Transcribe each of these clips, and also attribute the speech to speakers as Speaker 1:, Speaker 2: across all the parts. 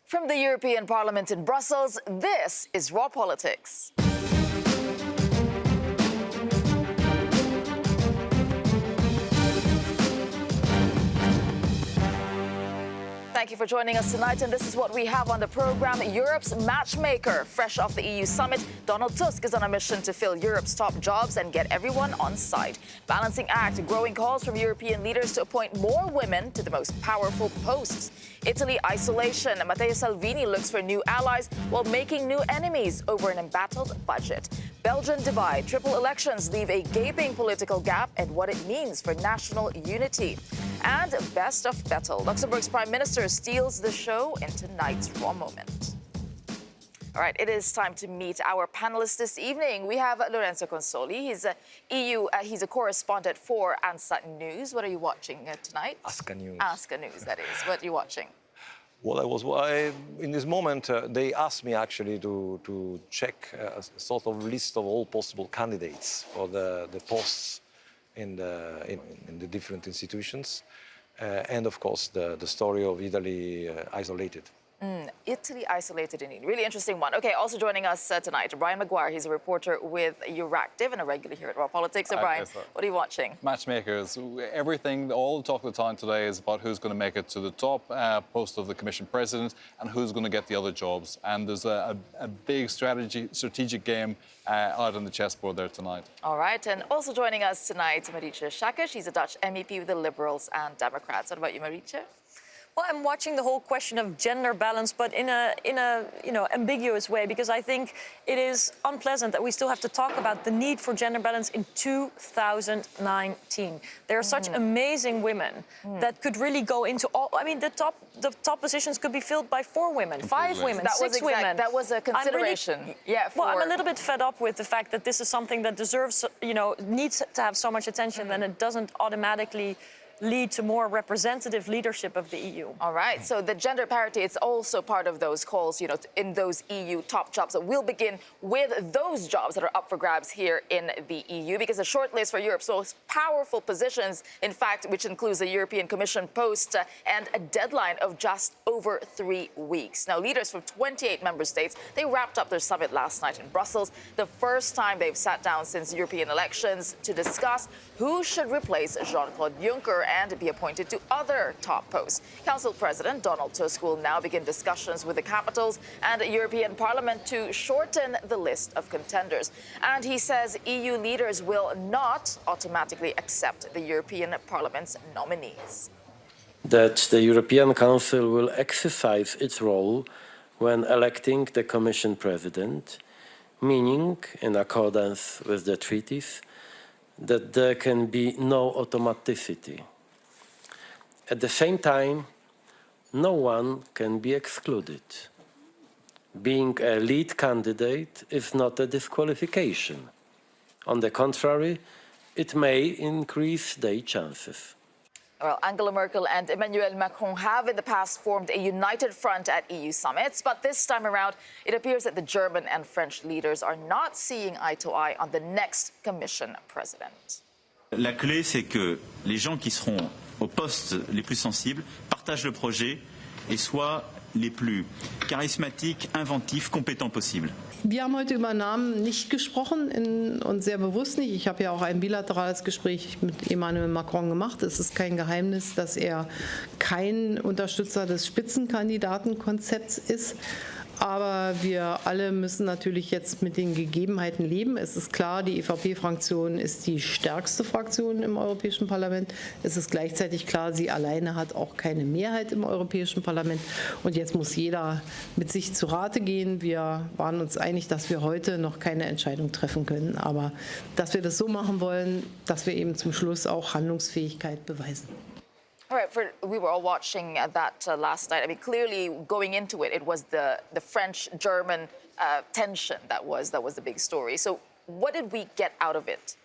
Speaker 1: From the European Parliament in Brussels, this is Raw Politics. Thank you for joining us tonight, and this is what we have on the program. Europe's matchmaker. Fresh off the EU summit, Donald Tusk is on a mission to fill Europe's top jobs and get everyone on side. Balancing act, growing calls from European leaders to appoint more women to the most powerful posts. Italy isolation. Matteo Salvini looks for new allies while making new enemies over an embattled budget. Belgian divide. Triple elections leave a gaping political gap and what it means for national unity. And best of Vettel. Luxembourg's prime minister steals the show in tonight's Raw Moment. All right, it is time to meet our panelists this evening. We have Lorenzo Consoli. He's a correspondent for ANSA News. What are you watching tonight?
Speaker 2: ASCA News.
Speaker 1: ASCA News, that is. What are you watching?
Speaker 2: Well, in this moment, they asked me actually to check a sort of list of all possible candidates for the posts in the different institutions. And of course, the story of Italy isolated.
Speaker 1: Italy isolated indeed. Really interesting one. Okay, also joining us tonight, Brian Maguire. He's a reporter with Euractiv and a regular here at Raw Politics. So, Brian, what are you watching?
Speaker 3: Matchmakers. Everything, all the talk of the town today is about who's going to make it to the top post of the Commission President and who's going to get the other jobs. And there's a big strategic game out on the chessboard there tonight. All
Speaker 1: right, and also joining us tonight, Marietje Schaake. She's a Dutch MEP with the Liberals and Democrats. What about you, Marietje?
Speaker 4: Well, I'm watching the whole question of gender balance, but in a ambiguous way, because I think it is unpleasant that we still have to talk about the need for gender balance in 2019. There are such amazing women that could really go into all. I mean, the top positions could be filled by 4 women, 5 women, 6 women.
Speaker 1: That was a consideration.
Speaker 4: I'm a little bit fed up with the fact that this is something that deserves, needs to have so much attention, and it doesn't automatically lead to more representative leadership of the EU.
Speaker 1: All right, so the gender parity, it's also part of those calls, in those EU top jobs. So we'll begin with those jobs that are up for grabs here in the EU, because a short list for Europe's most powerful positions, in fact, which includes the European Commission post and a deadline of just over 3 weeks. Now, leaders from 28 member states, they wrapped up their summit last night in Brussels, the first time they've sat down since European elections to discuss who should replace Jean-Claude Juncker and be appointed to other top posts. Council President Donald Tusk will now begin discussions with the capitals and the European Parliament to shorten the list of contenders. And he says EU leaders will not automatically accept the European Parliament's nominees.
Speaker 5: That the European Council will exercise its role when electing the Commission President, meaning, in accordance with the treaties, that there can be no automaticity. At the same time, no one can be excluded. Being a lead candidate is not a disqualification. On the contrary, it may increase their chances.
Speaker 1: Well, Angela Merkel and Emmanuel Macron have in the past formed a united front at EU summits, but this time around, it appears that the German and French leaders are not seeing eye to eye on the next Commission President.
Speaker 6: La clé, c'est que les gens qui seront aux postes les plus sensibles partagent le projet et soient les plus charismatiques, inventifs, compétents possibles.
Speaker 7: Wir haben heute über Namen nicht gesprochen und sehr bewusst nicht. Ich habe ja auch ein bilaterales Gespräch mit Emmanuel Macron gemacht. Es ist kein Geheimnis, dass er kein Unterstützer des Spitzenkandidatenkonzepts ist. Aber wir alle müssen natürlich jetzt mit den Gegebenheiten leben. Es ist klar, die EVP-Fraktion ist die stärkste Fraktion im Europäischen Parlament. Es ist gleichzeitig klar, sie alleine hat auch keine Mehrheit im Europäischen Parlament. Und jetzt muss jeder mit sich zu Rate gehen. Wir waren uns einig, dass wir heute noch keine Entscheidung treffen können. Aber dass wir das so machen wollen, dass wir eben zum Schluss auch Handlungsfähigkeit beweisen.
Speaker 1: All right, we were all watching that last night. I mean, clearly going into it, it was the French-German tension that was the big story. So what did we get out of it?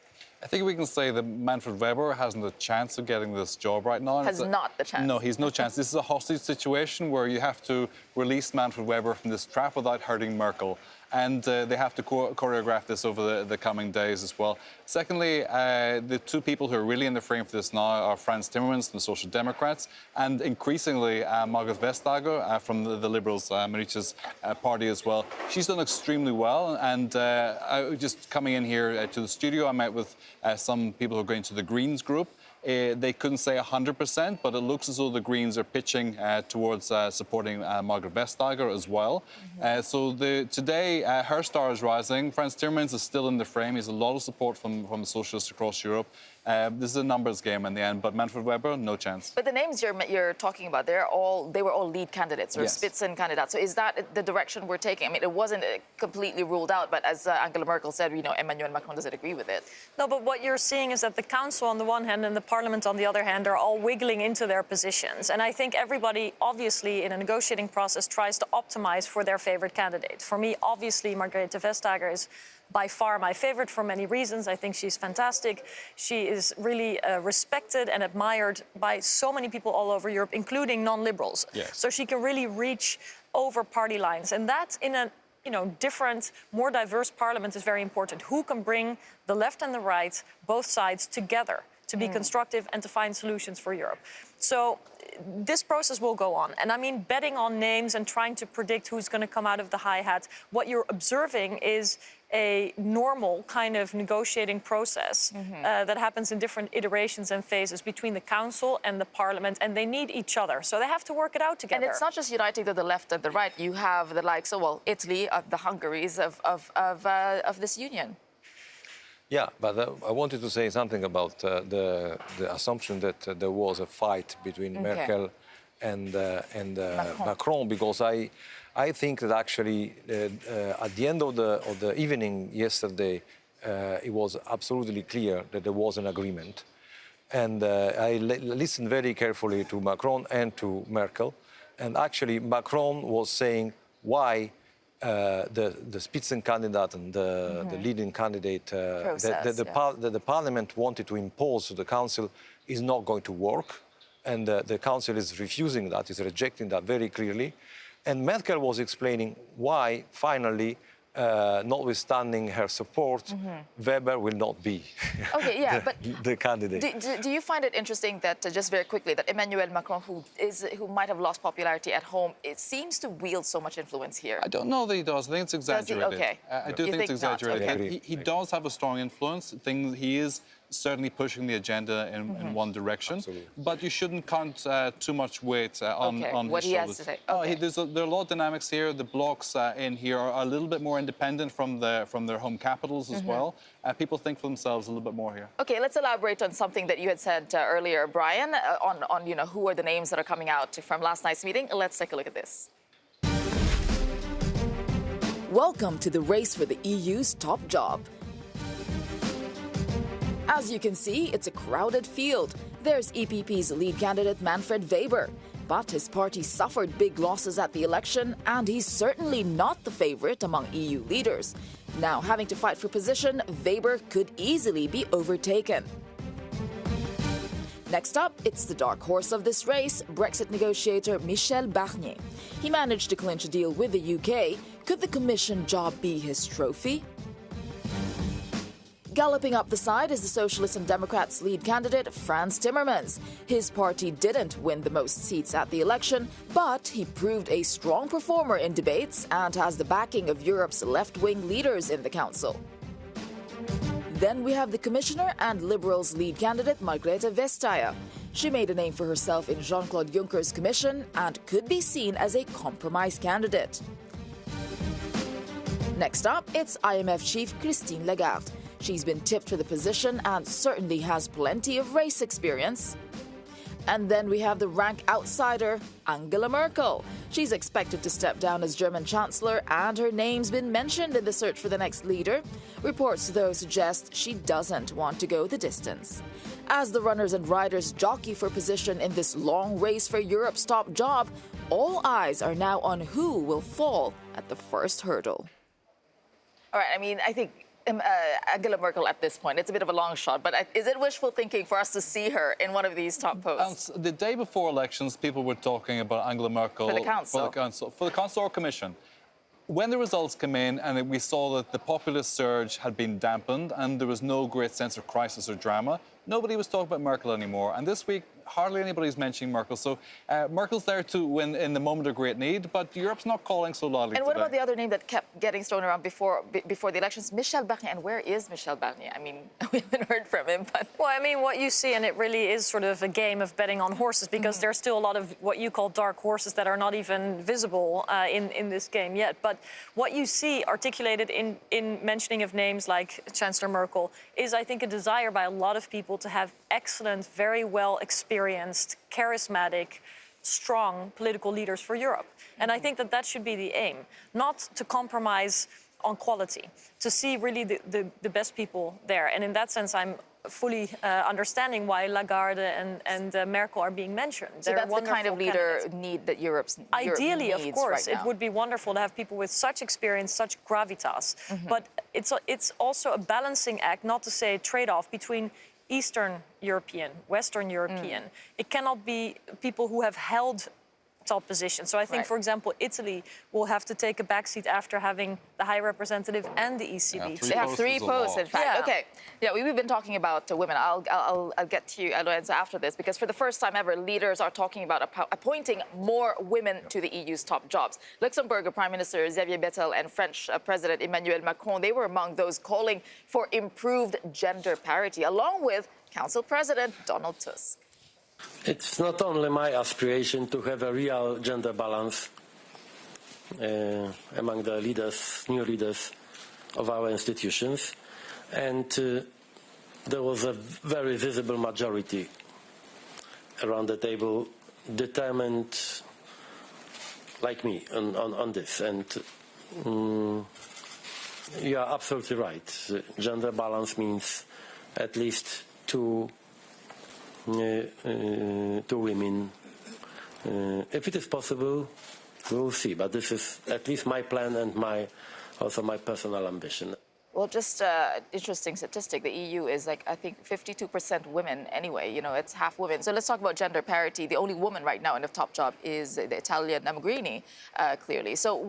Speaker 3: I think we can say that Manfred Weber hasn't a chance of getting this job right now.
Speaker 1: Has not the chance?
Speaker 3: No, he's no chance. This is a hostage situation where you have to release Manfred Weber from this trap without hurting Merkel. and they have to choreograph this over the coming days as well. Secondly, the two people who are really in the frame for this now are Frans Timmermans from the Social Democrats, and increasingly Margaret Vestager from the Liberals, Maricha's party as well. She's done extremely well, and just coming in here to the studio, I met with some people who are going to the Greens group. They couldn't say 100%, but it looks as though the Greens are pitching towards supporting Margaret Vestager as well. So today, her star is rising. Frans Timmermans is still in the frame. He has a lot of support from the socialists across Europe. This is a numbers game in the end, but Manfred Weber, no chance.
Speaker 1: But the names you're talking about, they were all lead candidates or Spitzenkandidaten. So is that the direction we're taking? I mean, it wasn't completely ruled out, but as Angela Merkel said, Emmanuel Macron doesn't agree with it.
Speaker 4: No, but what you're seeing is that the Council on the one hand and the Parliament on the other hand are all wiggling into their positions. And I think everybody, obviously, in a negotiating process tries to optimize for their favorite candidate. For me, obviously, Margrethe Vestager is by far my favorite for many reasons. I think she's fantastic. She is really respected and admired by so many people all over Europe, including non-liberals.
Speaker 3: Yes.
Speaker 4: So she can really reach over party lines. And that in a different, more diverse parliament is very important. Who can bring the left and the right, both sides, together to be constructive and to find solutions for Europe? So this process will go on. And I mean, betting on names and trying to predict who's going to come out of the high hat, what you're observing is a normal kind of negotiating process that happens in different iterations and phases between the Council and the Parliament, and they need each other. So they have to work it out together.
Speaker 1: And it's not just uniting the left and the right. You have the likes of, Italy, the Hungaries of this union.
Speaker 2: Yeah, but I wanted to say something about the assumption that there was a fight between Merkel and Macron, because I think that actually at the end of the evening yesterday, it was absolutely clear that there was an agreement. And I listened very carefully to Macron and to Merkel. And actually, Macron was saying why the Spitzenkandidaten, the leading candidate that the Parliament wanted to impose to the Council is not going to work. And the Council is refusing that, is rejecting that very clearly. And Merkel was explaining why, finally, notwithstanding her support, Weber will not be the candidate.
Speaker 1: Do you find it interesting that, just very quickly, that Emmanuel Macron, who might have lost popularity at home, it seems to wield so much influence here?
Speaker 3: I don't know that he does. I think it's exaggerated.
Speaker 1: Okay.
Speaker 3: I do think it's exaggerated.
Speaker 1: Okay.
Speaker 3: He does have a strong influence. He is certainly pushing the agenda in one direction.
Speaker 2: Absolutely.
Speaker 3: But you shouldn't count too much weight on
Speaker 1: what
Speaker 3: his
Speaker 1: he
Speaker 3: shoulders.
Speaker 1: has to say.
Speaker 3: There are a lot of dynamics here. The blocs in here are a little bit more independent from their home capitals as well. People think for themselves a little bit more here.
Speaker 1: Okay, let's elaborate on something that you had said earlier, Brian, on who are the names that are coming out from last night's meeting. Let's take a look at this. Welcome to the race for the EU's top job. As you can see, it's a crowded field. There's EPP's lead candidate Manfred Weber, but his party suffered big losses at the election, and he's certainly not the favorite among EU leaders. Now, having to fight for position, Weber could easily be overtaken. Next up, it's the dark horse of this race, Brexit negotiator Michel Barnier. He managed to clinch a deal with the UK. Could the Commission job be his trophy? Galloping up the side is the Socialists and Democrats' lead candidate, Frans Timmermans. His party didn't win the most seats at the election, but he proved a strong performer in debates and has the backing of Europe's left-wing leaders in the Council. Then we have the Commissioner and Liberals' lead candidate, Margrethe Vestager. She made a name for herself in Jean-Claude Juncker's Commission and could be seen as a compromise candidate. Next up, it's IMF chief Christine Lagarde. She's been tipped for the position and certainly has plenty of race experience. And then we have the rank outsider, Angela Merkel. She's expected to step down as German Chancellor, and her name's been mentioned in the search for the next leader. Reports, though, suggest she doesn't want to go the distance. As the runners and riders jockey for position in this long race for Europe's top job, all eyes are now on who will fall at the first hurdle. All right, I mean, I think Angela Merkel at this point, it's a bit of a long shot, but is it wishful thinking for us to see her in one of these top posts?
Speaker 3: The day before elections, people were talking about Angela Merkel
Speaker 1: For the Council.
Speaker 3: For the Council or Commission. when the results came in and we saw that the populist surge had been dampened and there was no great sense of crisis or drama, nobody was talking about Merkel anymore. And this week, hardly anybody's mentioning Merkel. So Merkel's there to win in the moment of great need, but Europe's not calling so loudly
Speaker 1: And what
Speaker 3: today.
Speaker 1: about the other name that kept getting thrown around before the elections? Michel Barnier. And where is Michel Barnier? I mean, we haven't heard from him, but...
Speaker 4: Well, I mean, what you see, and it really is sort of a game of betting on horses, because there's still a lot of what you call dark horses that are not even visible in this game yet. But what you see articulated in mentioning of names like Chancellor Merkel is, I think, a desire by a lot of people to have excellent, very well experienced, charismatic, strong political leaders for Europe. And I think that that should be the aim, not to compromise on quality, to see really the best people there. And in that sense, I'm fully understanding why Lagarde and Merkel are being mentioned.
Speaker 1: So that's the kind of leader that Europe
Speaker 4: ideally,
Speaker 1: needs
Speaker 4: of course,
Speaker 1: right
Speaker 4: it would be wonderful to have people with such experience, such gravitas. But it's also a balancing act, not to say trade-off between Eastern European, Western European. It cannot be people who have held top positions. So I think, for example, Italy will have to take a backseat after having the High Representative and the ECB.
Speaker 1: They have 3 posts, in fact.
Speaker 4: Yeah.
Speaker 1: Okay. Yeah, we've been talking about women. I'll get to you, Lorenzo, after this, because for the first time ever, leaders are talking about appointing more women to the EU's top jobs. Luxembourg Prime Minister Xavier Bettel and French President Emmanuel Macron, they were among those calling for improved gender parity, along with Council President Donald Tusk.
Speaker 5: It's not only my aspiration to have a real gender balance among the leaders, new leaders of our institutions, and there was a very visible majority around the table determined, like me, on this. And you are absolutely right. Gender balance means at least two women. If it is possible, we will see. But this is at least my plan and also my personal ambition.
Speaker 1: Well, just interesting statistic. The EU is like, I think, 52% women anyway. You know, it's half women. So let's talk about gender parity. The only woman right now in the top job is the Italian Lamborghini, clearly. So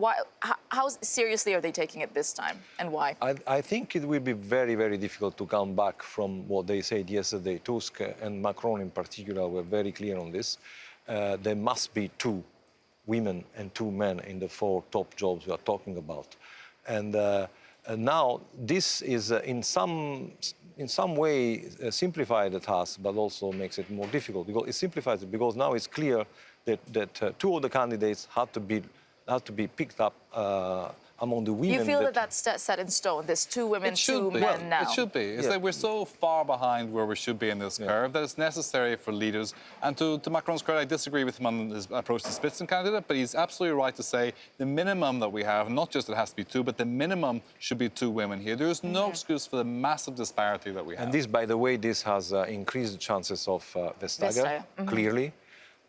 Speaker 1: how seriously are they taking it this time, and why?
Speaker 2: I think it will be very, very difficult to come back from what they said yesterday. Tusk and Macron in particular were very clear on this. There must be 2 women and 2 men in the 4 top jobs we are talking about. And now this is in some way simplified the task, but also makes it more difficult. Because it simplifies it because now it's clear that 2 of the candidates have to be picked up among the women.
Speaker 1: You feel that that's set in stone, this 2 women, 2 men now?
Speaker 3: It should be. It's like we're so far behind where we should be in this curve that it's necessary for leaders. And to Macron's credit, I disagree with him on his approach to Spitzenkandidat, but he's absolutely right to say the minimum that we have, not just it has to be 2, but the minimum should be 2 women here. There is no excuse for the massive disparity that we have.
Speaker 2: And this, by the way, this has increased the chances of Vestager, clearly.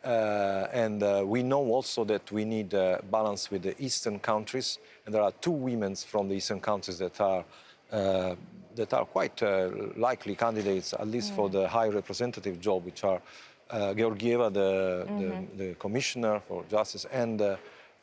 Speaker 2: And we know also that we need balance with the eastern countries, and there are 2 women from the eastern countries that are quite likely candidates, at least for the high representative job, which are Georgieva, the commissioner for justice, and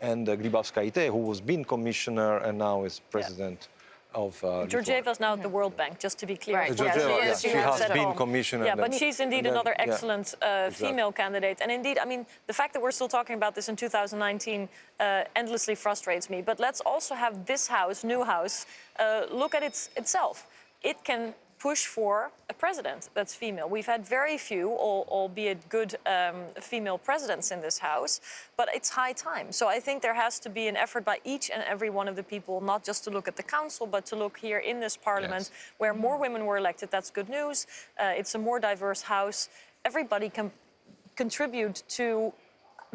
Speaker 2: Grybauskaite, who was been commissioner and now is president.
Speaker 4: Georgieva is now at the World Bank, just to be clear.
Speaker 1: Right.
Speaker 2: Georgieva,
Speaker 1: She
Speaker 2: she has been
Speaker 1: home.
Speaker 2: commissioner.
Speaker 4: Yeah, but she's indeed another excellent
Speaker 2: exactly.
Speaker 4: female candidate. And indeed, I mean, the fact that we're still talking about this in 2019 endlessly frustrates me. But let's also have this house, new house, look at itself. It can push for a president that's female. We've had very few, albeit good, female presidents in this house, but it's high time. So I think there has to be an effort by each and every one of the people, not just to look at the council, but to look here in this parliament, where more women were elected. That's good news. It's a more diverse house. Everybody can contribute to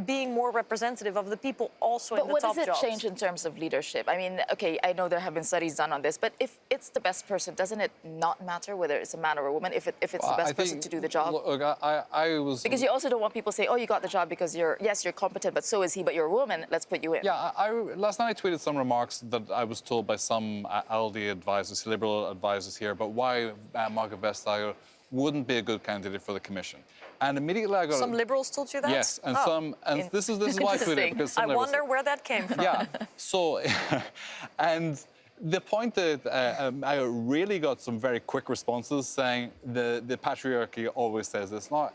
Speaker 4: being more representative of the people also in the top jobs.
Speaker 1: But what does it change in terms of leadership? I mean, okay, I know there have been studies done on this, but if it's the best person, doesn't it not matter whether it's a man or a woman, if it's the best person to do the job?
Speaker 3: Look, I was...
Speaker 1: Because you also don't want people to say, oh, you got the job because you're competent, but so is he, but you're a woman, let's put you in.
Speaker 3: Yeah, last night I tweeted some remarks that I was told by some ALDE advisors, liberal advisors here, about why Margaret Vestager wouldn't be a good candidate for the Commission. And immediately I got
Speaker 4: Some liberals told you that?
Speaker 3: Yes, and this is why I tweeted it, because some
Speaker 4: I
Speaker 3: liberals
Speaker 4: wonder where that came from.
Speaker 3: yeah. So, and the point that I really got some very quick responses saying the patriarchy always says this. Now,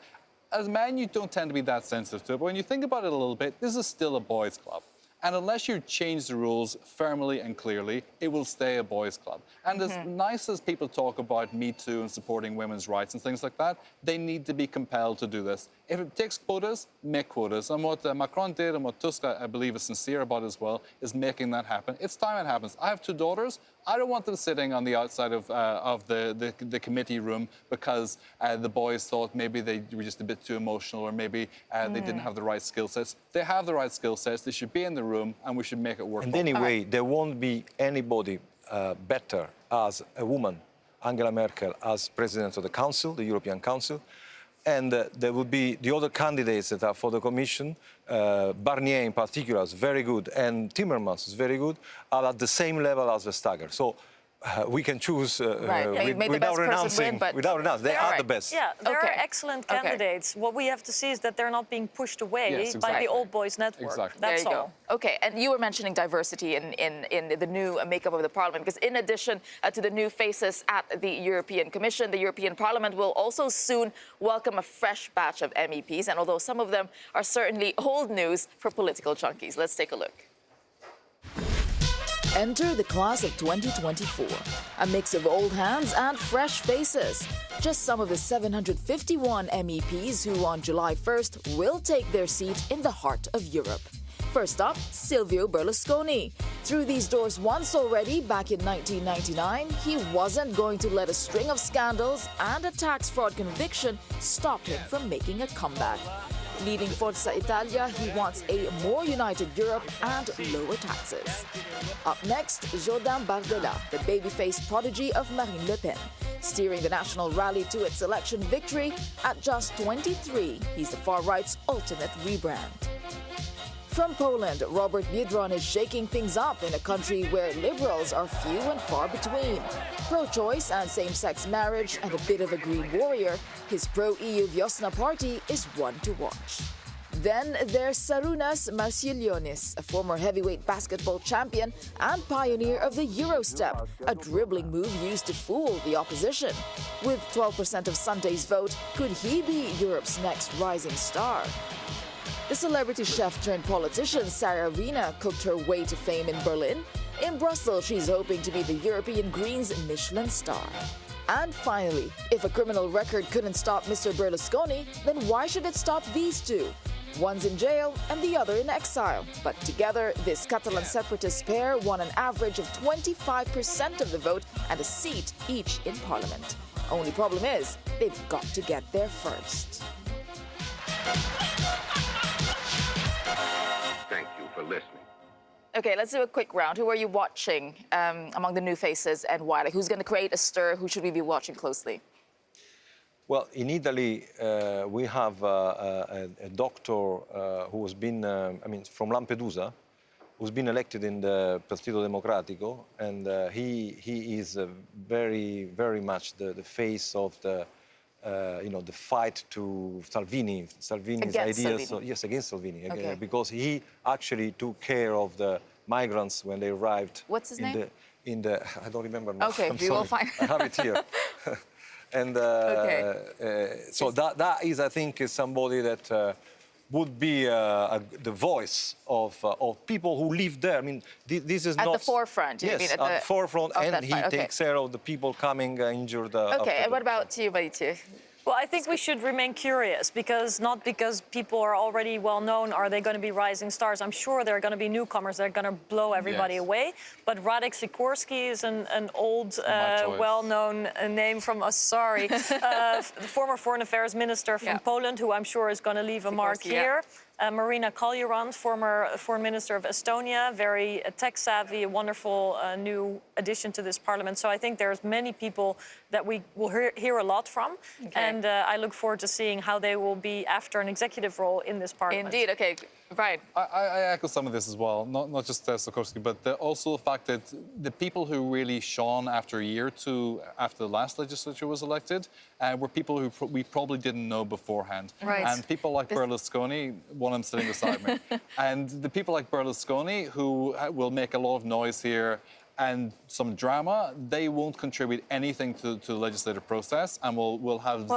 Speaker 3: as men, you don't tend to be that sensitive to it, but when you think about it a little bit, this is still a boys' club. And unless you change the rules firmly and clearly, it will stay a boys' club. And as nice as people talk about Me Too and supporting women's rights and things like that, they need to be compelled to do this. If it takes quotas, make quotas. And what Macron did and what Tusk, I believe, is sincere about as well, is making that happen. It's time it happens. I have 2 daughters. I don't want them sitting on the outside of the committee room because the boys thought maybe they were just a bit too emotional or maybe they didn't have the right skill sets. They have the right skill sets. They should be in the room and we should make it work.
Speaker 2: And anyway, there won't be anybody better as a woman, Angela Merkel, as president of the Council, the European Council. And there will be the other candidates that are for the Commission, Barnier in particular is very good, and Timmermans is very good, are at the same level as Vestager. So we can choose without renouncing. They are the best.
Speaker 4: Yeah, there are excellent candidates. What we have to see is that they're not being pushed away by the old boys network.
Speaker 3: Exactly.
Speaker 4: That's
Speaker 1: there you
Speaker 4: all.
Speaker 1: go. Okay, and you were mentioning diversity in the new makeup of the Parliament, because in addition to the new faces at the European Commission, the European Parliament will also soon welcome a fresh batch of MEPs, and although some of them are certainly old news for political junkies. Let's take a look. Enter the class of 2024, a mix of old hands and fresh faces. Just some of the 751 MEPs who on July 1st will take their seat in the heart of Europe. First up, Silvio Berlusconi. Through these doors once already back in 1999, he wasn't going to let a string of scandals and a tax fraud conviction stop him from making a comeback. Leading Forza Italia, he wants a more united Europe and lower taxes. Up next, Jordan Bardella, the babyface prodigy of Marine Le Pen. Steering the national rally to its election victory, at just 23, he's the far-right's ultimate rebrand. From Poland, Robert Biedroń is shaking things up in a country where liberals are few and far between. Pro-choice and same-sex marriage and a bit of a green warrior, his pro-EU Wiosna party is one to watch. Then there's Šarūnas Marciulionis, a former heavyweight basketball champion and pioneer of the Eurostep, a dribbling move used to fool the opposition. With 12% of Sunday's vote, could he be Europe's next rising star? The celebrity chef turned politician Sarah Wiener cooked her way to fame in Berlin. In Brussels, she's hoping to be the European Greens Michelin star. And finally, if a criminal record couldn't stop Mr. Berlusconi, then why should it stop these two? One's in jail and the other in exile. But together, this Catalan separatist pair won an average of 25% of the vote and a seat each in parliament. Only problem is, they've got to get there first.
Speaker 8: Thank you for listening.
Speaker 1: Okay, let's do a quick round. Who are you watching among the new faces and why? Like, who's going to create a stir? Who should we be watching closely?
Speaker 2: Well, in Italy, we have a doctor who has been, from Lampedusa, who's been elected in the Partito Democratico, and he is very, very much the face of the fight to Salvini's
Speaker 1: against
Speaker 2: ideas.
Speaker 1: Salvini.
Speaker 2: Yes, against Salvini,
Speaker 1: Okay.
Speaker 2: because he actually took care of the migrants when they arrived.
Speaker 1: What's his name?
Speaker 2: I don't remember now.
Speaker 1: Okay,
Speaker 2: I'm
Speaker 1: we will
Speaker 2: sorry.
Speaker 1: find.
Speaker 2: I have it here. And so that is, I think, is somebody that would be the voice of people who live there. I mean, this is
Speaker 1: At
Speaker 2: not
Speaker 1: the forefront, you
Speaker 2: Yes,
Speaker 1: mean,
Speaker 2: at the forefront,
Speaker 1: of
Speaker 2: and
Speaker 1: that
Speaker 2: he
Speaker 1: fight, okay.
Speaker 2: takes care of the people coming injured.
Speaker 1: Okay, and what about you, Marietje?
Speaker 4: Well, I think we should remain curious, because not because people are already well known are they going to be rising stars. I'm sure there are going to be newcomers that are going to blow everybody away. But Radek Sikorski is an old, well-known name from the former Foreign Affairs Minister from Poland, who I'm sure is going to leave a mark here. Marina Kaljuran, former Foreign Minister of Estonia, very tech-savvy, a wonderful new addition to this parliament. So I think there's many people that we will hear a lot from.
Speaker 1: Okay.
Speaker 4: And I look forward to seeing how they will be after an executive role in this parliament.
Speaker 1: Indeed. Okay. Right.
Speaker 3: I echo some of this as well, not just Sikorski, but also the fact that the people who really shone after a year or two after the last legislature was elected were people who we probably didn't know beforehand.
Speaker 1: Right.
Speaker 3: And people like Berlusconi, one of them sitting beside me, and the people like Berlusconi who will make a lot of noise here and some drama, they won't contribute anything to the legislative process and will have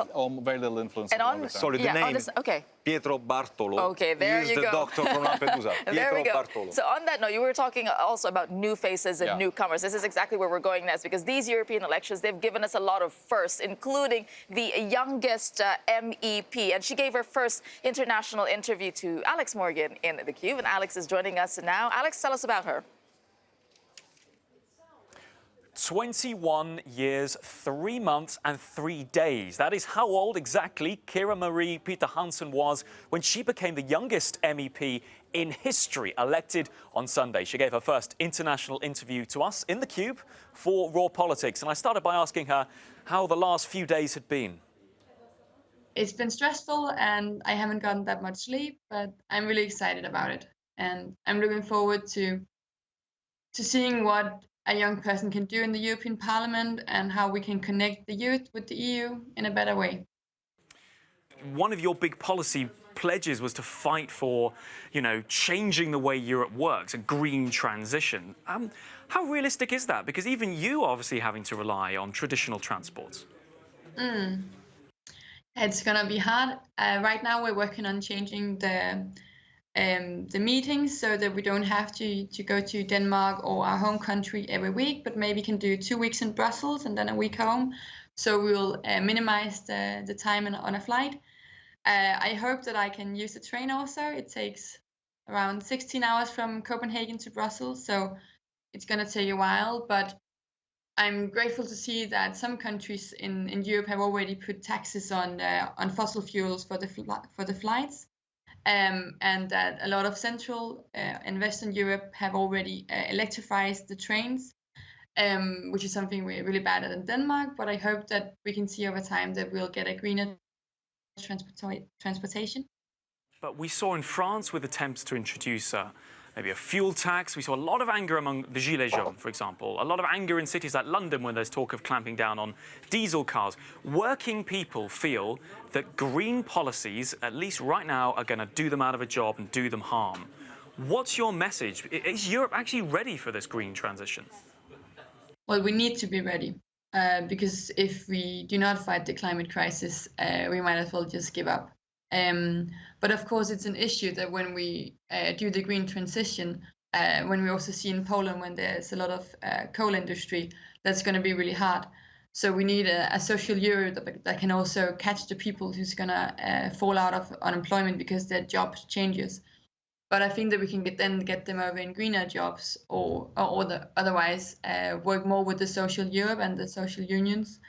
Speaker 3: very little influence on the
Speaker 2: Sorry, the name.
Speaker 1: Okay.
Speaker 2: Pietro Bartolo.
Speaker 1: Okay, there
Speaker 2: He's
Speaker 1: you
Speaker 2: the
Speaker 1: go.
Speaker 2: doctor from Lampedusa.
Speaker 1: There we
Speaker 2: Pietro
Speaker 1: go.
Speaker 2: Bartolo.
Speaker 1: So on that note, you were talking also about new faces and newcomers. This is exactly where we're going next, because these European elections, they've given us a lot of firsts, including the youngest MEP. And she gave her first international interview to Alex Morgan in the Cube. And Alex is joining us now. Alex, tell us about her.
Speaker 8: 21 years, 3 months and 3 days. That is how old exactly Kira Marie Peter Hansen was when she became the youngest MEP in history, elected on Sunday. She gave her first international interview to us in the Cube for Raw Politics. And I started by asking her how the last few days had been.
Speaker 9: It's been stressful and I haven't gotten that much sleep, but I'm really excited about it. And I'm looking forward to seeing what a young person can do in the European Parliament and how we can connect the youth with the EU in a better way.
Speaker 8: One of your big policy pledges was to fight for, changing the way Europe works, a green transition. How realistic is that? Because even you are obviously having to rely on traditional transports.
Speaker 9: It's gonna be hard. Right now we're working on changing the meetings so that we don't have to go to Denmark or our home country every week, but maybe can do 2 weeks in Brussels and then a week home. So we'll minimize the time on a flight. I hope that I can use the train also. It takes around 16 hours from Copenhagen to Brussels, so it's going to take a while, but I'm grateful to see that some countries in Europe have already put taxes on fossil fuels for the flights. And that a lot of Central and Western Europe have already electrified the trains, which is something we're really bad at in Denmark. But I hope that we can see over time that we'll get a greener transportation.
Speaker 8: But we saw in France with attempts to introduce maybe a fuel tax. We saw a lot of anger among the Gilets jaunes, for example. A lot of anger in cities like London when there's talk of clamping down on diesel cars. Working people feel that green policies, at least right now, are going to do them out of a job and do them harm. What's your message? Is Europe actually ready for this green transition?
Speaker 9: Well, we need to be ready because if we do not fight the climate crisis, we might as well just give up. But of course, it's an issue that when we do the green transition, when we also see in Poland when there's a lot of coal industry, that's going to be really hard. So we need a social euro that can also catch the people who's going to fall out of unemployment because their job changes. But I think that we can get them over in greener jobs or otherwise work more with the social Europe and the social unions.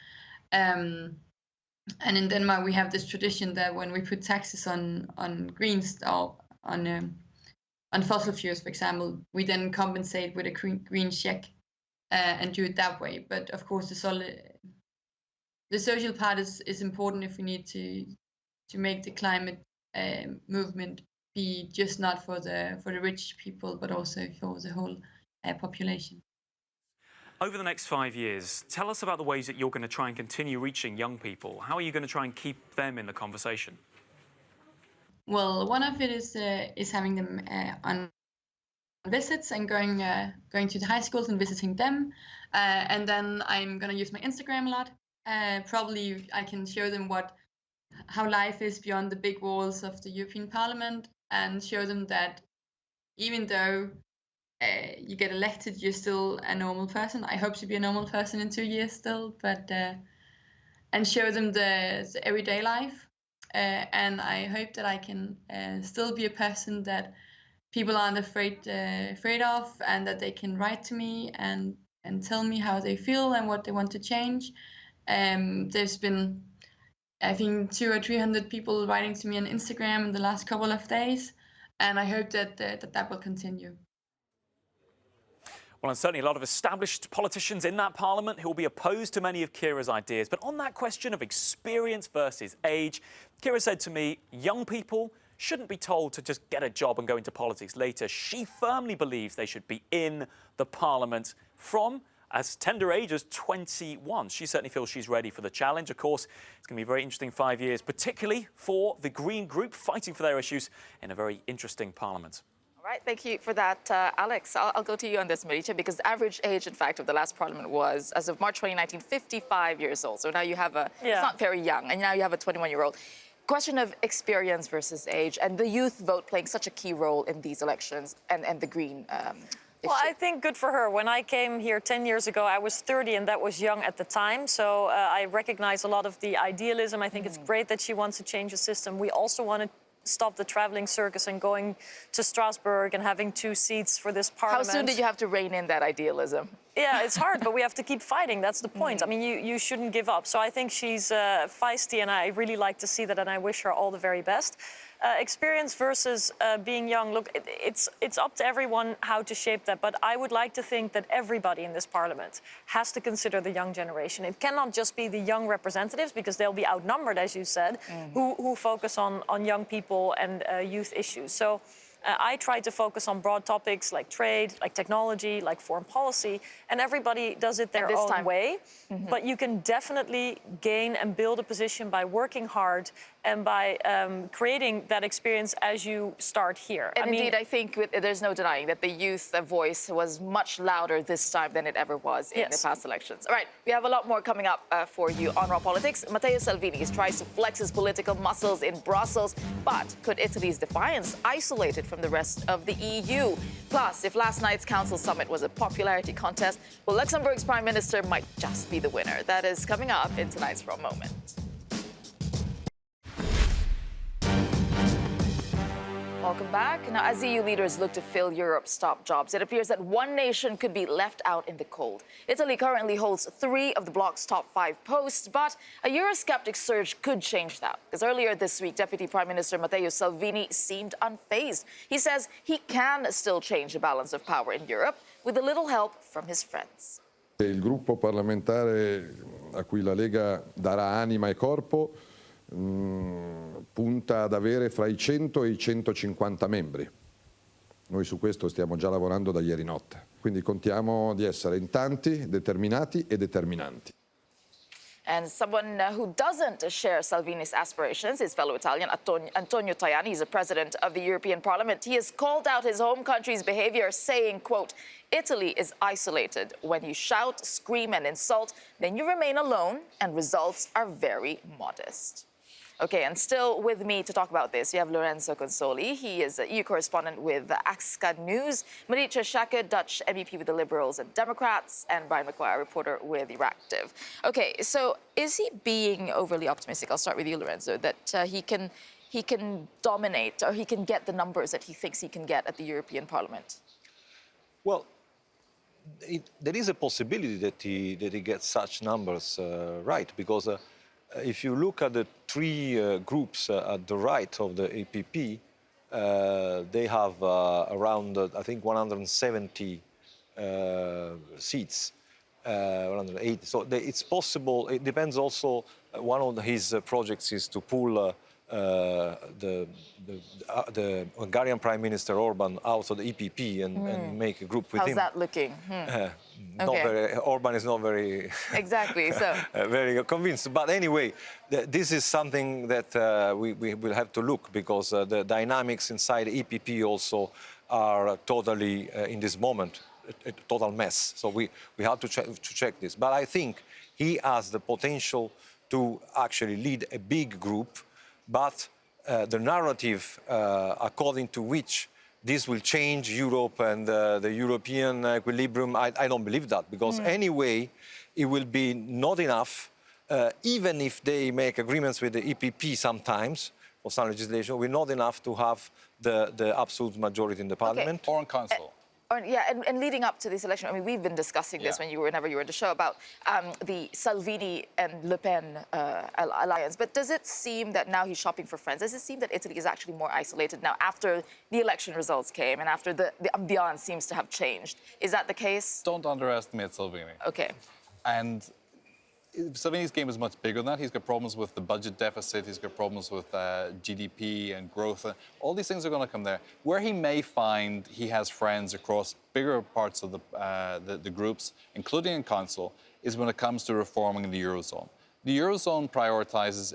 Speaker 9: And in Denmark, we have this tradition that when we put taxes on greens or on fossil fuels, for example, we then compensate with a green check and do it that way. But of course, the social part is important if we need to make the climate movement be just not for the rich people, but also for the whole population.
Speaker 8: Over the next 5 years, tell us about the ways that you're going to try and continue reaching young people. How are you going to try and keep them in the conversation?
Speaker 9: Well, one of it is having them on visits and going to the high schools and visiting them. And then I'm going to use my Instagram a lot. Probably I can show them how life is beyond the big walls of the European Parliament and show them that even though you get elected, you're still a normal person. I hope to be a normal person in 2 years still, but and show them the everyday life. And I hope that I can still be a person that people aren't afraid of, and that they can write to me and tell me how they feel and what they want to change. There's been, I think, 200 or 300 people writing to me on Instagram in the last couple of days. and I hope that that will continue.
Speaker 8: Well, and certainly a lot of established politicians in that parliament who will be opposed to many of Kira's ideas. But on that question of experience versus age, Kira said to me, young people shouldn't be told to just get a job and go into politics later. She firmly believes they should be in the parliament from as tender age as 21. She certainly feels she's ready for the challenge. Of course, it's going to be a very interesting 5 years, particularly for the Green Group fighting for their issues in a very interesting parliament.
Speaker 1: All right, thank you for that, Alex. I'll go to you on this, Maricha, because the average age, in fact, of the last parliament was, as of March 2019, 55 years old. So now you have it's not very young, and now you have a 21-year-old. Question of experience versus age, and the youth vote playing such a key role in these elections and the Green issue.
Speaker 4: Well, I think good for her. When I came here 10 years ago, I was 30, and that was young at the time. So I recognize a lot of the idealism. I think it's great that she wants to change the system. We also want to stop the traveling circus and going to Strasbourg and having 2 seats for this parliament.
Speaker 1: How soon did you have to rein in that idealism?
Speaker 4: Yeah, it's hard, but we have to keep fighting. That's the point. I mean, you shouldn't give up. So I think she's feisty, and I really like to see that, and I wish her all the very best. Experience versus being young. Look, it's up to everyone how to shape that, but I would like to think that everybody in this parliament has to consider the young generation. It cannot just be the young representatives, because they'll be outnumbered, as you said, who focus on young people and youth issues. So I try to focus on broad topics like trade, like technology, like foreign policy, and everybody does it their own way. But you can definitely gain and build a position by working hard and by creating that experience as you start here.
Speaker 1: And indeed, I think there's no denying that the youth voice was much louder this time than it ever was in the past elections. All right, we have a lot more coming up for you on Raw Politics. Matteo Salvini tries to flex his political muscles in Brussels, but could Italy's defiance isolate it from the rest of the EU? Plus, if last night's Council Summit was a popularity contest, well, Luxembourg's Prime Minister might just be the winner. That is coming up in tonight's Raw Moment. Welcome back. Now, as EU leaders look to fill Europe's top jobs, it appears that one nation could be left out in the cold. Italy currently holds 3 of the bloc's top 5 posts, but a Eurosceptic surge could change that. Because earlier this week, Deputy Prime Minister Matteo Salvini seemed unfazed. He says he can still change the balance of power in Europe with a little help from his friends.
Speaker 10: Il gruppo parlamentare a cui la Lega darà anima e corpo punta ad avere fra i 100 e i 150 membri. Noi su questo stiamo già lavorando da ieri notte. Quindi contiamo di essere in tanti, determinati e determinanti.
Speaker 1: And someone who doesn't share Salvini's aspirations is fellow Italian Antonio Tajani. He's the president of the European Parliament. He has called out his home country's behavior, saying, quote, Italy is isolated. When you shout, scream and insult, then you remain alone and results are very modest. Okay, and still with me to talk about this, you have Lorenzo Consoli. He is an EU correspondent with AXCA News. Maricha Schaake, Dutch MEP with the Liberals and Democrats, and Brian McGuire, reporter with Euractiv. Okay, so is he being overly optimistic? I'll start with you, Lorenzo, that he can dominate, or he can get the numbers that he thinks he can get at the European Parliament?
Speaker 2: Well, there is a possibility that he gets such numbers right, because if you look at the 3 groups at the right of the EPP, they have around, I think, 170 seats, 180. So it's possible. It depends also. One of his projects is to pull the Hungarian Prime Minister Orban out of the EPP and make a group with him.
Speaker 1: How's that looking?
Speaker 2: Orban is not very
Speaker 1: exactly so
Speaker 2: very convinced. But anyway, this is something that we will have to look, because the dynamics inside the EPP also are totally in this moment a total mess. So we have to check this. But I think he has the potential to actually lead a big group. But the narrative according to which this will change Europe and the European equilibrium, I don't believe that, because anyway, it will be not enough, even if they make agreements with the EPP sometimes for some legislation, will not enough to have the absolute majority in the parliament.
Speaker 3: Or in council.
Speaker 1: And leading up to this election, I mean, we've been discussing this whenever you were in the show about the Salvini and Le Pen alliance. But does it seem that now he's shopping for friends? Does it seem that Italy is actually more isolated now after the election results came and after the ambiance seems to have changed? Is that the case?
Speaker 3: Don't underestimate Salvini.
Speaker 1: Okay.
Speaker 3: And Salvini's game is much bigger than that. He's got problems with the budget deficit. He's got problems with GDP and growth. All these things are going to come there. Where he may find he has friends across bigger parts of the groups, including in Council, is when it comes to reforming the Eurozone. The Eurozone prioritizes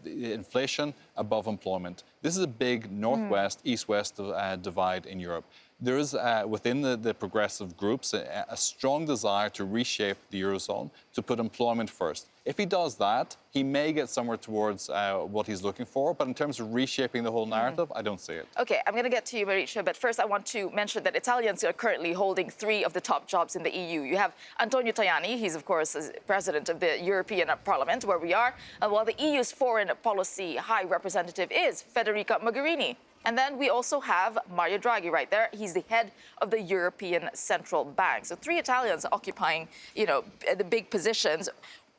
Speaker 3: inflation above employment. This is a big northwest, east-west divide in Europe. There is, within the progressive groups, a strong desire to reshape the Eurozone, to put employment first. If he does that, he may get somewhere towards what he's looking for. But in terms of reshaping the whole narrative, I don't see it.
Speaker 1: OK, I'm going to get to you, Mauricio. But first, I want to mention that Italians are currently holding 3 of the top jobs in the EU. You have Antonio Tajani. He's, of course, president of the European Parliament, where we are. While the EU's foreign policy high representative is Federica Mogherini. And then we also have Mario Draghi right there. He's the head of the European Central Bank. So 3 Italians occupying, the big positions.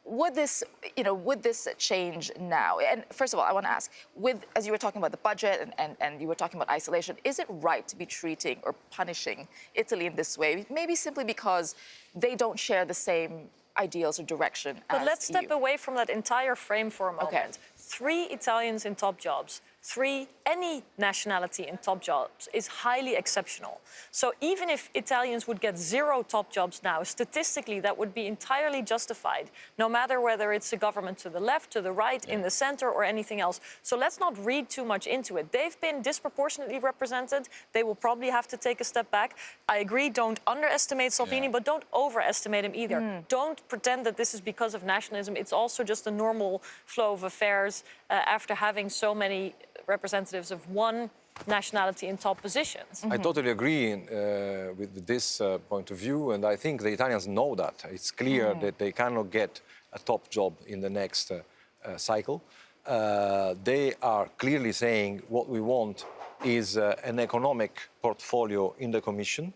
Speaker 1: Would this change now? And first of all, I want to ask, as you were talking about the budget and you were talking about isolation, is it right to be treating or punishing Italy in this way? Maybe simply because they don't share the same ideals or direction as
Speaker 4: But let's step away from that entire frame for a moment.
Speaker 1: Okay.
Speaker 4: 3 Italians in top jobs. 3, any nationality in top jobs is highly exceptional. So even if Italians would get 0 top jobs now, statistically that would be entirely justified, no matter whether it's a government to the left, to the right, in the center, or anything else. So let's not read too much into it. They've been disproportionately represented. They will probably have to take a step back. I agree, don't underestimate Salvini, but don't overestimate him either. Don't pretend that this is because of nationalism. It's also just a normal flow of affairs after having so many representatives of one nationality in top positions.
Speaker 2: I totally agree with this point of view, and I think the Italians know that. It's clear that they cannot get a top job in the next cycle. They are clearly saying what we want is an economic portfolio in the Commission,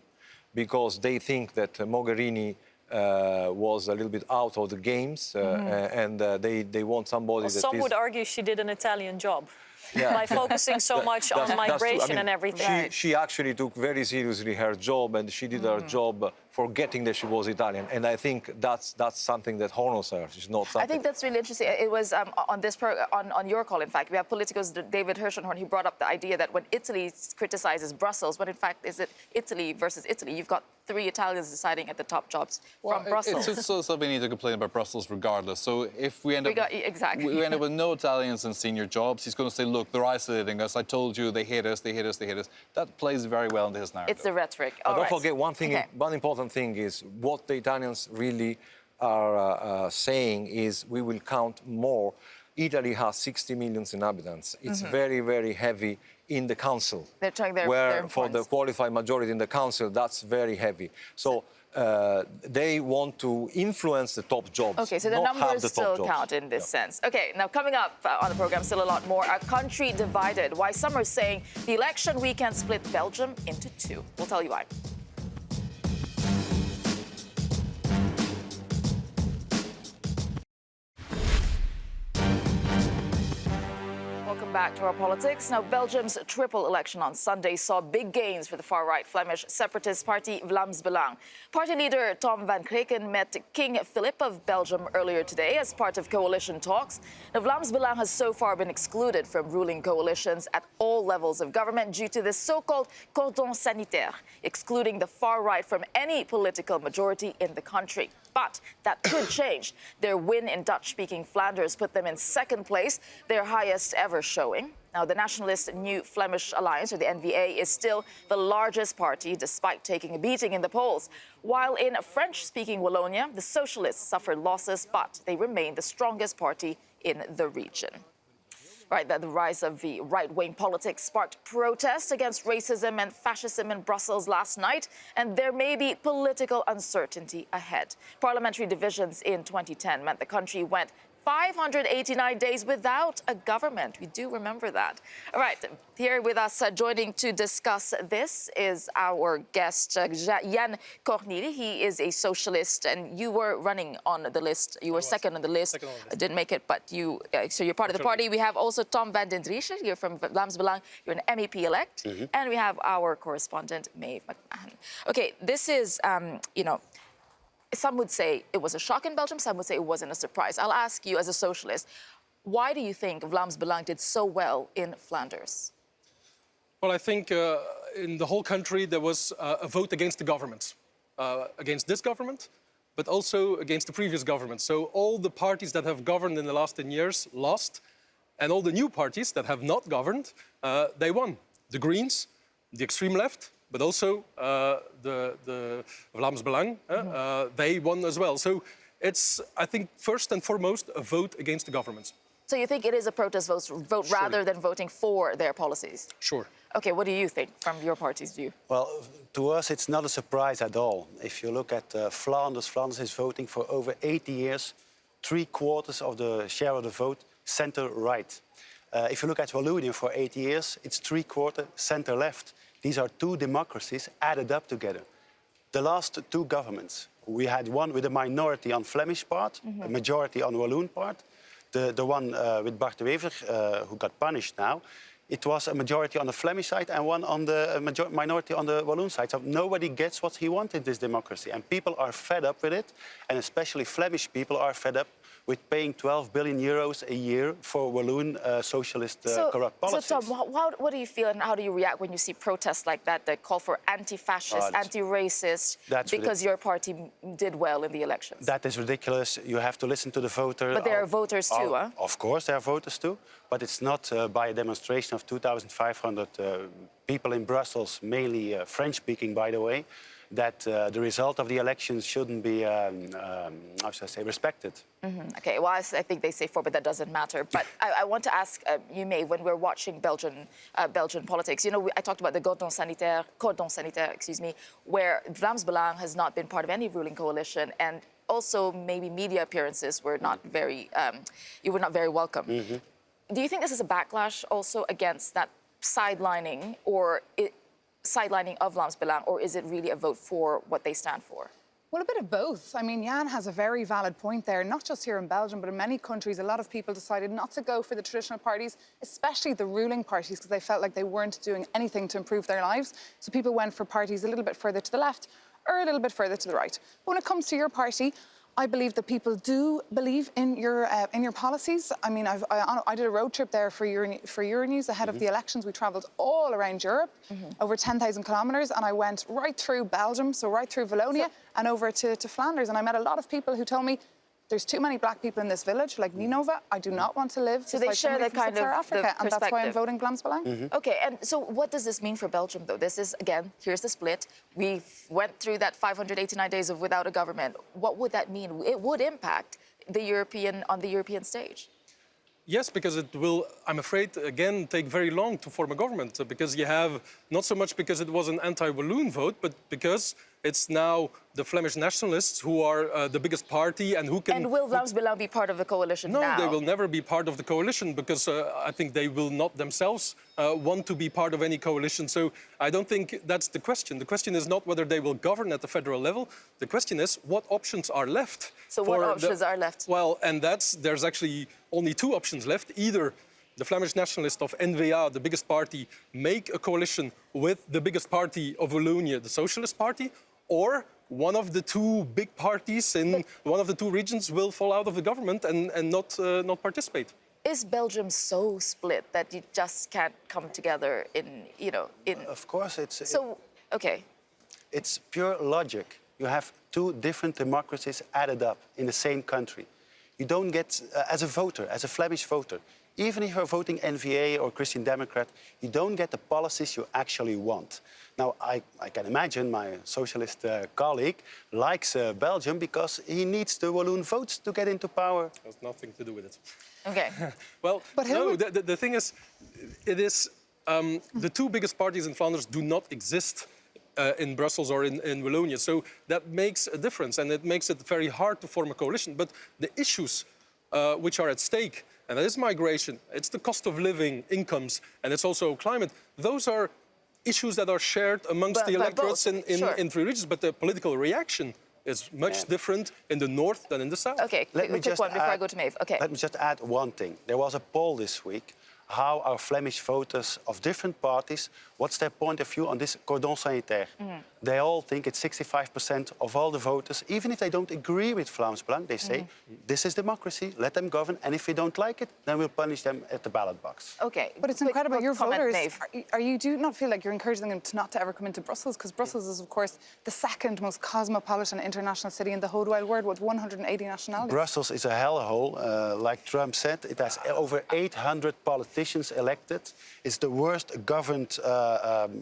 Speaker 2: because they think that Mogherini was a little bit out of the games, and they want somebody that
Speaker 4: some would argue she did an Italian job.
Speaker 2: Yeah.
Speaker 4: By focusing so much on migration and everything.
Speaker 2: She actually took very seriously her job, and she did her job forgetting that she was Italian. And I think that's something that honors her. It's not something.
Speaker 1: I think that's really interesting. It was on your call, in fact. We have Politico's David Hirschhorn, who brought up the idea that when Italy criticizes Brussels, when in fact is it Italy versus Italy? You've got 3 Italians deciding at the top jobs from Brussels.
Speaker 3: It's so Salvini to complain about Brussels regardless. So if we end up with no Italians in senior jobs, he's going to say, look, they're isolating us. I told you, they hate us, they hate us, they hate us. That plays very well into his narrative.
Speaker 1: It's the rhetoric.
Speaker 2: Don't forget one thing, one important thing is what the Italians really are saying is we will count more. Italy has 60 million inhabitants. It's very, very heavy in the council.
Speaker 1: They're trying
Speaker 2: where for the qualified majority in the council, that's very heavy. So they want to influence the top jobs.
Speaker 1: Okay, so the numbers still count in this sense. Okay, now coming up on the program, still a lot more. A country divided. Why some are saying the election weekend split Belgium into 2. We'll tell you why. Welcome back to our politics. Now, Belgium's triple election on Sunday saw big gains for the far-right Flemish separatist party Vlaams Belang. Party leader Tom van Kreken met King Philip of Belgium earlier today as part of coalition talks. Now, Vlaams Belang has so far been excluded from ruling coalitions at all levels of government due to this so-called cordon sanitaire, excluding the far-right from any political majority in the country. But that could change. Their win in Dutch-speaking Flanders put them in second place, their highest ever showing. Now, the nationalist New Flemish Alliance, or the NVA, is still the largest party, despite taking a beating in the polls. While in French-speaking Vilonia, the socialists suffered losses, but they remain the strongest party in the region. Right, that the rise of the right-wing politics sparked protests against racism and fascism in Brussels last night, and there may be political uncertainty ahead. Parliamentary divisions in 2010 meant the country went 589 days without a government. We do remember that. All right, here with us joining to discuss this is our guest, Jan Corneli. He is a socialist, and you were running on the list. You were second on the list. Didn't make it, but so you're part of the party. We have also Tom van den Driessen. You're from Vlaams Belang. You're an MEP-elect. And we have our correspondent, Maeve McMahon. Okay, this is, some would say it was a shock in Belgium, some would say it wasn't a surprise. I'll ask you as a socialist, why do you think Vlaams Belang did so well in Flanders?
Speaker 11: Well, I think in the whole country there was a vote against the government, against this government, but also against the previous government. So all the parties that have governed in the last 10 years lost, and all the new parties that have not governed, they won. The Greens, the extreme left, but also the Vlaams Belang, they won as well. So it's, I think, first and foremost, a vote against the government.
Speaker 1: So you think it is a protest vote rather than voting for their policies?
Speaker 11: Sure.
Speaker 1: Okay, what do you think from your party's view?
Speaker 12: Well, to us, it's not a surprise at all. If you look at Flanders, Flanders is voting for over 80 years, 3/4 of the share of the vote, center-right. If you look at Vilonia for 80 years, it's 3/4 center-left. These are two democracies added up together. The last two governments, we had one with a minority on Flemish part, a majority on Walloon part. The one with Bart de Wever, who got punished now, it was a majority on the Flemish side and one on the minority on the Walloon side. So nobody gets what he wanted, this democracy. And people are fed up with it. And especially Flemish people are fed up with paying 12 billion euros a year for Walloon socialist corrupt policies.
Speaker 1: So Tom, what do you feel and how do you react when you see protests like that call for anti-fascist, anti-racist, because your party did well in the elections?
Speaker 12: That is ridiculous. You have to listen to the voter.
Speaker 1: But there are voters too, huh?
Speaker 12: Of course, there are voters too. But it's not by a demonstration of 2,500 people in Brussels, mainly French-speaking, by the way, that the result of the elections shouldn't be, how should I say, respected.
Speaker 1: Okay, well, I think they say 4, but that doesn't matter. But I want to ask you, May, when we're watching Belgian politics, you know, I talked about the cordon sanitaire, excuse me, where Vlaams Belang has not been part of any ruling coalition, and also maybe media appearances were not very, you were not very welcome. Do you think this is a backlash also against that sidelining sidelining of Vlaams Belang, or is it really a vote for what they stand for?
Speaker 13: Well, a bit of both. I mean, Jan has a very valid point there, not just here in Belgium, but in many countries, a lot of people decided not to go for the traditional parties, especially the ruling parties, because they felt like they weren't doing anything to improve their lives. So people went for parties a little bit further to the left or a little bit further to the right. But when it comes to your party, I believe that people do believe in your policies. I mean, I did a road trip there for Euronews ahead of the elections. We travelled all around Europe, over 10,000 kilometres, and I went right through Belgium, so right through Vilonia, and over to Flanders. And I met a lot of people who told me, there's too many black people in this village, like Ninova. I do not want to live.
Speaker 1: So they share that kind of
Speaker 13: Africa, and that's why I'm voting Vlaams Belang.
Speaker 1: Okay, and so what does this mean for Belgium, though? This is, again, here's the split. We went through that 589 days of without a government. What would that mean? It would impact on the European stage.
Speaker 11: Yes, because it will, I'm afraid, again, take very long to form a government. Because you have, not so much because it was an anti-Walloon vote, but because it's now the Flemish nationalists who are the biggest party and who can...
Speaker 1: And will Vlaams Belang be part of the coalition now?
Speaker 11: No, they will never be part of the coalition because I think they will not themselves want to be part of any coalition. So I don't think that's the question. The question is not whether they will govern at the federal level. The question is what options are left.
Speaker 1: So what options are left?
Speaker 11: Well, and there's actually only two options left. Either the Flemish nationalists of N-VA, the biggest party, make a coalition with the biggest party of Wallonia, the Socialist Party, or one of the two big parties in one of the two regions will fall out of the government and not participate.
Speaker 1: Is Belgium so split that you just can't come together
Speaker 12: Of course, it's...
Speaker 1: So, okay.
Speaker 12: It's pure logic. You have two different democracies added up in the same country. You don't get, as a voter, as a Flemish voter, even if you're voting N-VA or Christian Democrat, you don't get the policies you actually want. Now, I can imagine my socialist colleague likes Belgium because he needs the Walloon votes to get into power.
Speaker 11: Has nothing to do with it.
Speaker 1: Okay.
Speaker 11: Well, no, the thing is, the two biggest parties in Flanders do not exist in Brussels or in Vilonia. So that makes a difference, and it makes it very hard to form a coalition. But the issues which are at stake. And that is migration, it's the cost of living, incomes, and it's also climate. Those are issues that are shared amongst the electorates in three regions, but the political reaction is much different in the north than in the south.
Speaker 1: Okay, quick one before I go to Maeve. Okay.
Speaker 12: Let me just add one thing. There was a poll this week how our Flemish voters of different parties, what's their point of view on this cordon sanitaire? They all think it's 65% of all the voters, even if they don't agree with Vlaams Belang, they say, this is democracy, let them govern, and if we don't like it, then we'll punish them at the ballot box.
Speaker 1: Okay.
Speaker 13: But it's incredible. Your voters, do you not feel like you're encouraging them not to ever come into Brussels? Because Brussels is, of course, the second most cosmopolitan international city in the whole wide world with 180 nationalities.
Speaker 12: Brussels is a hellhole. Like Trump said, it has over 800 politicians elected. It's the worst governed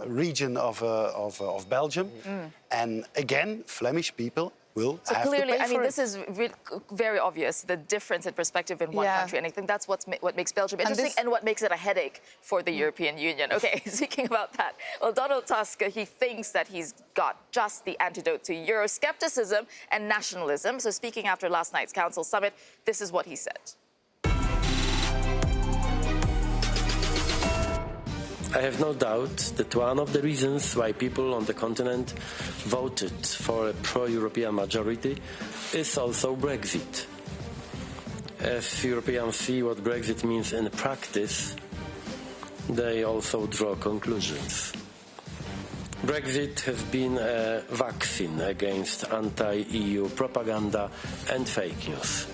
Speaker 12: region of Belgium. And again, Flemish people will have to
Speaker 1: clearly,
Speaker 12: pay for
Speaker 1: this is very obvious, the difference in perspective in one country. And I think that's what makes Belgium interesting and what makes it a headache for the European Union. Okay, speaking about that, well, Donald Tusk, he thinks that he's got just the antidote to Euroscepticism and nationalism. So speaking after last night's Council summit, this is what he said.
Speaker 5: I have no doubt that one of the reasons why people on the continent voted for a pro-European majority is also Brexit. As Europeans see what Brexit means in practice, they also draw conclusions. Brexit has been a vaccine against anti-EU propaganda and fake news.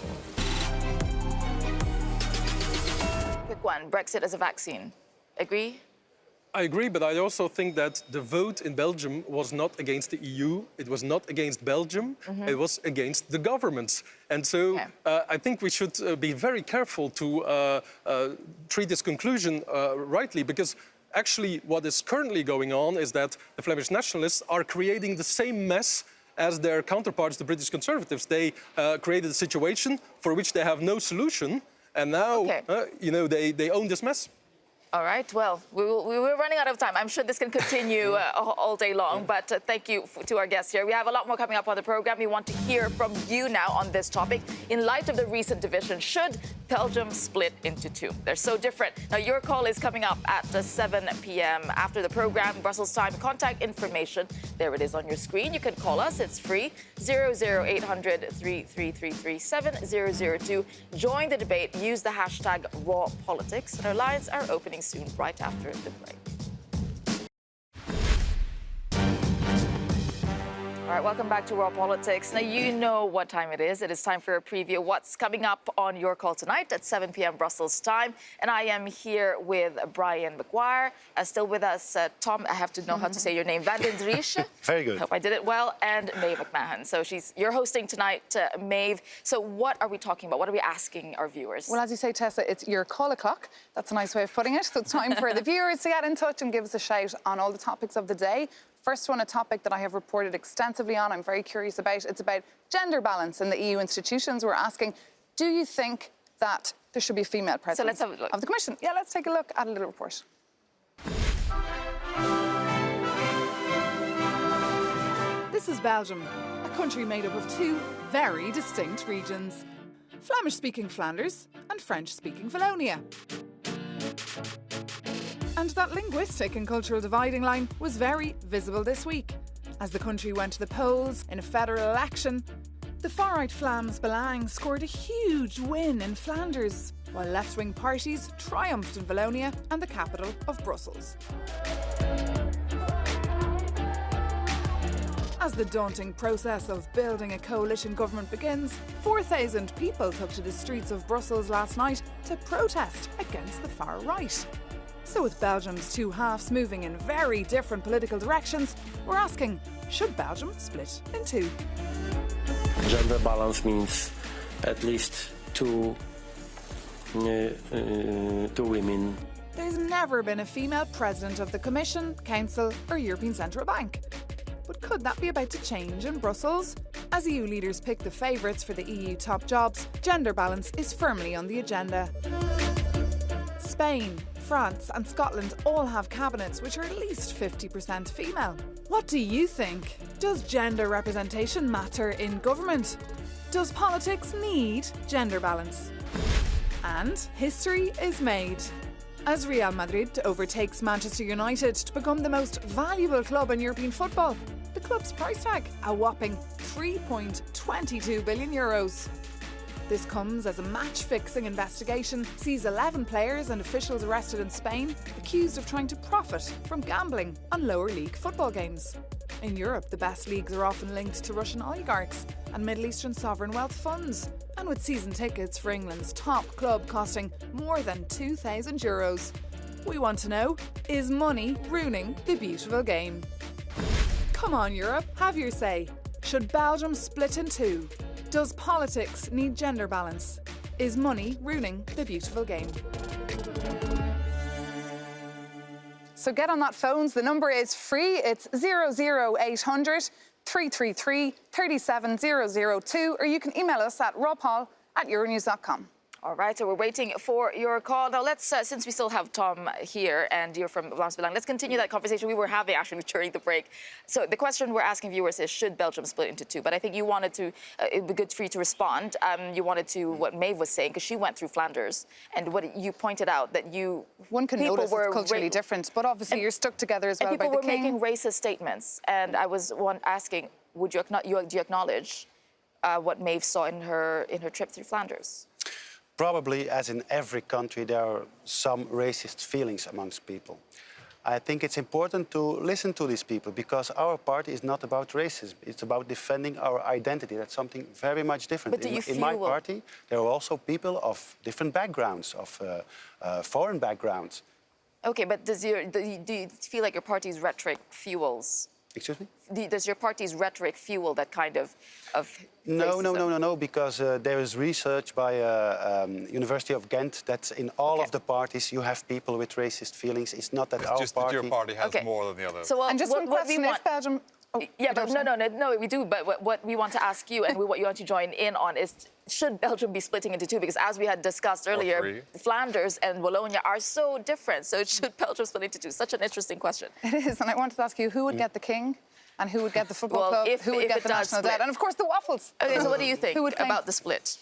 Speaker 1: Quick one, Brexit as a vaccine. Agree?
Speaker 11: I agree, but I also think that the vote in Belgium was not against the EU, it was not against Belgium, it was against the governments. And so I think we should be very careful to treat this conclusion rightly, because actually what is currently going on is that the Flemish nationalists are creating the same mess as their counterparts, the British Conservatives. They created a situation for which they have no solution, and now they own this mess.
Speaker 1: All right, well, we're running out of time. I'm sure this can continue all day long, but thank you to our guests here. We have a lot more coming up on the program. We want to hear from you now on this topic. In light of the recent division, should Belgium split into two? They're so different. Now, your call is coming up at 7 p.m. after the program, Brussels time. Contact information, there it is on your screen. You can call us, it's free, 00800 3333 7002. Join the debate, use the hashtag #RawPolitics, and our lines are opening soon, right after the break. All right, welcome back to Raw Politics. Now, you know what time it is. It is time for a preview of what's coming up on your call tonight at 7 p.m. Brussels time. And I am here with Brian McGuire. Still with us, Tom, I have to know how to say your name, Van den Driesch.
Speaker 12: Very good.
Speaker 1: Hope I did it well. And Maeve McMahon. So you're hosting tonight, Maeve. So what are we talking about? What are we asking our viewers?
Speaker 13: Well, as you say, Tessa, it's your call o'clock. That's a nice way of putting it. So it's time for the viewers to get in touch and give us a shout on all the topics of the day. First one, a topic that I have reported extensively on, I'm very curious about. It's about gender balance in the EU institutions. We're asking, do you think that there should be a female president
Speaker 1: let's have a look.
Speaker 13: of the Commission? Yeah, let's take a look at a little report.
Speaker 14: This is Belgium, a country made up of two very distinct regions. Flemish-speaking Flanders and French-speaking Vilonia. And that linguistic and cultural dividing line was very visible this week. As the country went to the polls in a federal election, the far-right Vlaams Belang scored a huge win in Flanders, while left-wing parties triumphed in Vilonia and the capital of Brussels. As the daunting process of building a coalition government begins, 4,000 people took to the streets of Brussels last night to protest against the far right. So with Belgium's two halves moving in very different political directions, we're asking, should Belgium split in two?
Speaker 5: Gender balance means at least two women.
Speaker 14: There's never been a female president of the Commission, Council or European Central Bank. But could that be about to change in Brussels? As EU leaders pick the favourites for the EU top jobs, gender balance is firmly on the agenda. Spain, France and Scotland all have cabinets which are at least 50% female. What do you think? Does gender representation matter in government? Does politics need gender balance? And history is made. As Real Madrid overtakes Manchester United to become the most valuable club in European football, the club's price tag, a whopping €3.22 billion. This comes as a match-fixing investigation sees 11 players and officials arrested in Spain, accused of trying to profit from gambling on lower league football games. In Europe, the best leagues are often linked to Russian oligarchs and Middle Eastern sovereign wealth funds, and with season tickets for England's top club costing more than €2,000. We want to know, is money ruining the beautiful game? Come on, Europe, have your say. Should Belgium split in two? Does politics need gender balance? Is money ruining the beautiful game?
Speaker 13: So get on that phones. The number is free. It's 00800 333 37002, or you can email us at rawpaul@euronews.com.
Speaker 1: All right, so we're waiting for your call. Now, let's, since we still have Tom here and you're from Vlaams Belang, let's continue that conversation we were having actually during the break. So the question we're asking viewers is, should Belgium split into two? But I think you wanted to, it would be good for you to respond. You wanted to, what Maeve was saying, because she went through Flanders, and what you pointed out that you...
Speaker 13: One can notice it's culturally different, but obviously you're stuck together as well by the king.
Speaker 1: And people were making racist statements, and I was asking, do you acknowledge what Maeve saw in her trip through Flanders?
Speaker 12: Probably, as in every country, there are some racist feelings amongst people. I think it's important to listen to these people, because our party is not about racism. It's about defending our identity. That's something very much different.
Speaker 1: But do you feel...
Speaker 12: In my party, there are also people of different backgrounds, of foreign backgrounds.
Speaker 1: Okay, but do you feel like your party's rhetoric fuels...
Speaker 12: Excuse me?
Speaker 1: Does your party's rhetoric fuel that kind of
Speaker 12: No, because there is research by University of Ghent that in all of the parties you have people with racist feelings. It's not that
Speaker 3: it's
Speaker 12: our
Speaker 3: just
Speaker 12: party...
Speaker 3: that your party has more than the others.
Speaker 1: So,
Speaker 13: and just one question, if Belgium...
Speaker 1: Oh, yeah, but no, we do. But what we want to ask you and what you want to join in on is, should Belgium be splitting into two? Because as we had discussed earlier, Flanders and Vilonia are so different. So should Belgium split into two? Such an interesting question.
Speaker 13: It is, and I wanted to ask you, who would get the king? And who would get the football club? Who would get the national debt? And of course, the waffles.
Speaker 1: Okay, so what do you think about the split?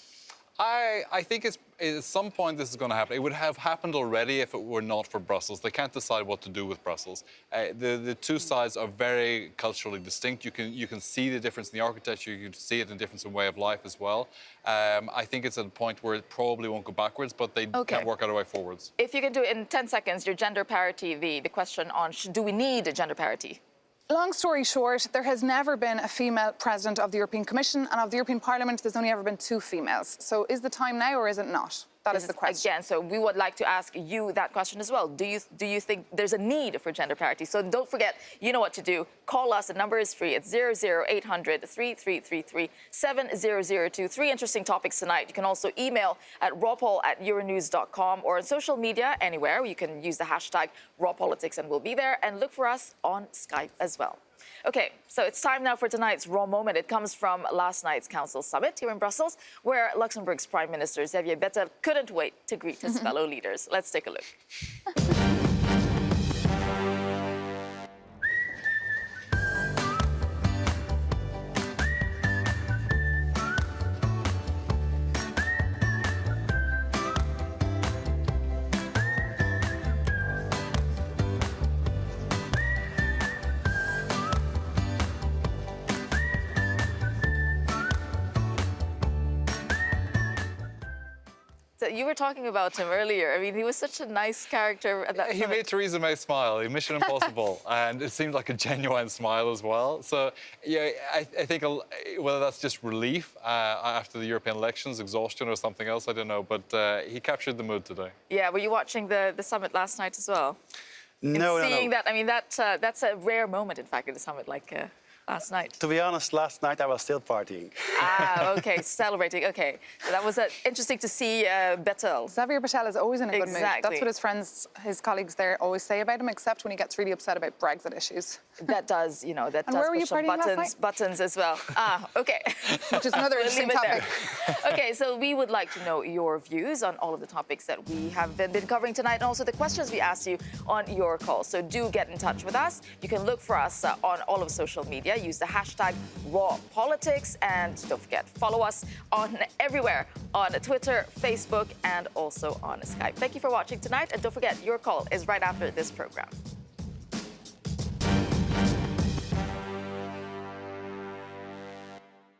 Speaker 3: I think at some point this is going to happen. It would have happened already if it were not for Brussels. They can't decide what to do with Brussels. The two sides are very culturally distinct. You can see the difference in the architecture. You can see it in the difference in way of life as well. I think it's at a point where it probably won't go backwards, but they can't work out a way forwards.
Speaker 1: If you can do it in 10 seconds, your gender parity, the question on do we need a gender parity?
Speaker 13: Long story short, there has never been a female president of the European Commission, and of the European Parliament, there's only ever been 2 females. So is the time now or is it not? That is the question.
Speaker 1: Again, so we would like to ask you that question as well. Do you think there's a need for gender parity? So don't forget, you know what to do. Call us. The number is free. It's 00800 3333 7002. 3 interesting topics tonight. You can also email at rawpaul@euronews.com or on social media, anywhere. You can use the hashtag #rawpolitics and we'll be there. And look for us on Skype as well. Okay, so it's time now for tonight's Raw Moment. It comes from last night's Council Summit here in Brussels, where Luxembourg's Prime Minister Silvio Berlusconi couldn't wait to greet his fellow leaders. Let's take a look. So you were talking about him earlier. I mean, he was such a nice character at that
Speaker 3: He made Theresa May smile, Mission Impossible, and it seemed like a genuine smile as well. So, yeah, I think whether that's just relief after the European elections, exhaustion or something else, I don't know, but he captured the mood today.
Speaker 1: Yeah, were you watching the summit last night as well?
Speaker 12: No.
Speaker 1: Seeing that, I mean, that's a rare moment, in fact, at the summit, like... last night?
Speaker 12: To be honest, last night I was still partying.
Speaker 1: Ah, okay, celebrating. Okay, so that was interesting to see Bettel.
Speaker 13: Xavier Bettel is always in a good mood. That's what his friends, his colleagues there always say about him, except when he gets really upset about Brexit issues.
Speaker 1: That does, you know, that
Speaker 13: and
Speaker 1: does
Speaker 13: where were you
Speaker 1: push some buttons as well. Ah, okay.
Speaker 13: Which is another interesting topic.
Speaker 1: Okay, so we would like to know your views on all of the topics that we have been covering tonight, and also the questions we asked you on your call. So do get in touch with us. You can look for us on all of social media. Use the hashtag #RawPolitics. And don't forget, follow us on everywhere, on Twitter, Facebook, and also on Skype. Thank you for watching tonight. And don't forget, your call is right after this program.